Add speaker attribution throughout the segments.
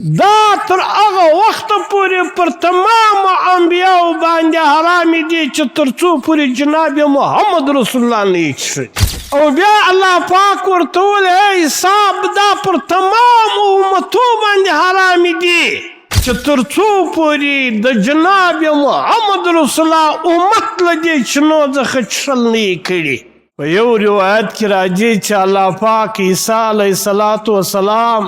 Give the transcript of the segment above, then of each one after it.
Speaker 1: دا تر هغه وخته پورې پر تمامو انبیاو باندې حرامې دي چې تر څو پورې جناب محمد رسول الله نه یې څښي. او بیا الله پاک ورته وویل حساب دا پر تمامو امتو باندې حرامې دي چې تر څو پورې د جناب محمد رسول الله امت له دې چینو څخه څښل نه یې کړي. په یو روایت کې راځي چې الله پاک عیسی علیه السلام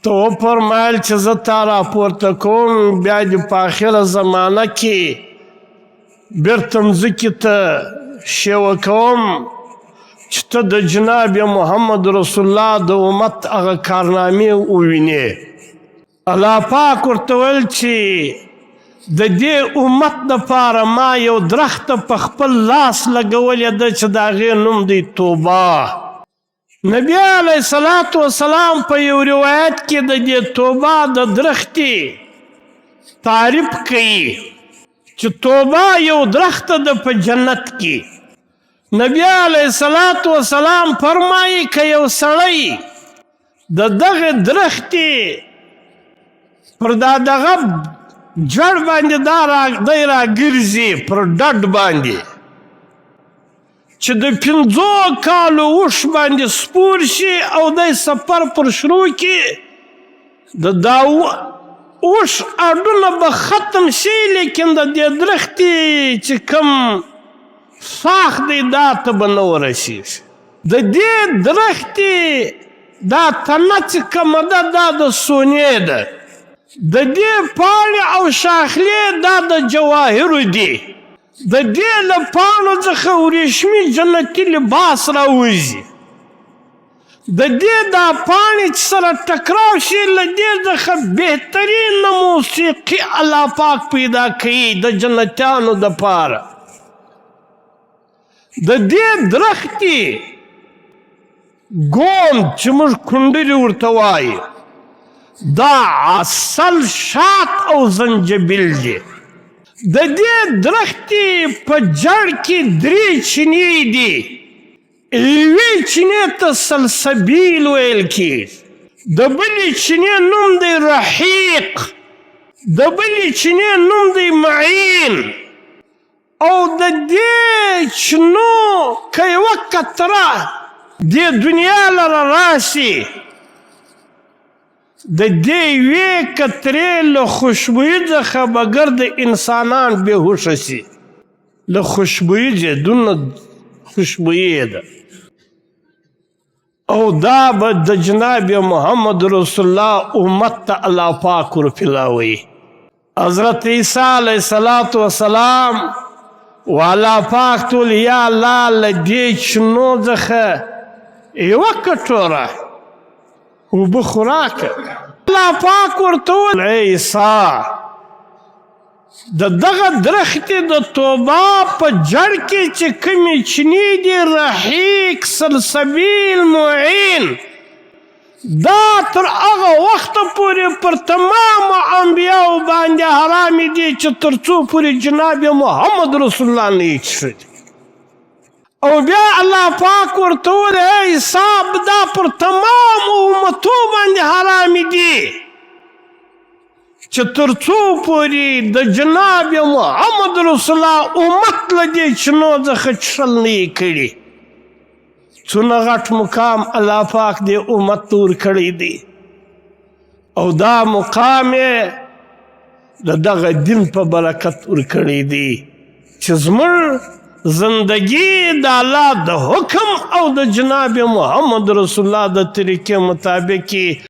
Speaker 1: ته وفرمایل چې زه تا راپورته کوم، بیا دې په آخره زمانه کې بیرته مځکې ته شیوه کوم چې ته د جناب محمد رسول الله د امت هغه کارنامې ووینې. الله پاک ورته ویل چې د دې امت دپاره ما یو درخته په خپل لاس لګولې ده چې د هغې نوم دی توبه. نبی علیه السلام په یو روایت کې د دې توبه د درختې تعریف کوي چې توبه یو درخته ده په جنت کې. نبی علیه السلام فرمایي که یو سړی د دغه درختې پر دغه جړ باندې دی راګرځي پر ډډ باندې چې د 5 کالو اوښ باندې سپور شي او دی سفر پر شروع کړي د دا اوښ اډونه به ختم شي، لیکن د دې درختې چې کوم ساخ دی دا ته به نه ورسېږي. د دې درختې دا تنه چې کومه ده دا د سونې ده، د دې پاڼې او شاخلې دا د جواهرو دي، د دې له پاڼو څخه ورېښمي جنتي لباس راوځي. د دې دا پاڼې چې سره ټکراو شي له دې څخه بهترین موسیقي الله پاک پیدا کوي د جنتیانو دپاره. د دې درختې ګوند چې موږ کونډرې ورته وایو دا عسل، شات او زنجبیل دی. د دې درختې په جړ کې 3 چینې دي. یوې چینې ته سلسبیل ویل کېږي، د بلې چینې نوم دی رحیق، د بلې چینې نوم دی معین. او د دې چینو که یوه قطره دې دنیا لره راسي د دې یوې قطرې له خوشبویي څخه بغیر د انسانان بېهوشه شي. له خوشبویي چې دونه خوشبویي ده. او دا به د جناب محمد رسول الله امت ته الله پاک ورپلاوي. حضرت عیسی علیه السلام و الله پاک ته ویل یا الله له دې چینو څخه یوه کټوره اوبه خوراکه. الله پاک ورته وویل عیسی د دغه درختې د توبه په جړ کې چې کومې چینې دي رحیق، سلسبیل، معین، دا تر هغه وخته پورې پر تمامو انبیاو باندې حرامې دي چې تر څو پورې جناب محمد رسول الله نه یې څښي. او بیا الله پاک ورته وویل حساب دا پر تمامو امتو باندې حرامې دي چې تر څو پورې د جناب محمد رسول الله امت له دې چینو څخه څښل نه یې کړي. څونه غټ مقام الله پاک دې امت ته ورکړی دی. او دا مقام یې د دغه دین په برکت ورکړی دی چې زموږ زندگی د الله د حکم او د جناب محمد رسول الله د طریقې مطابق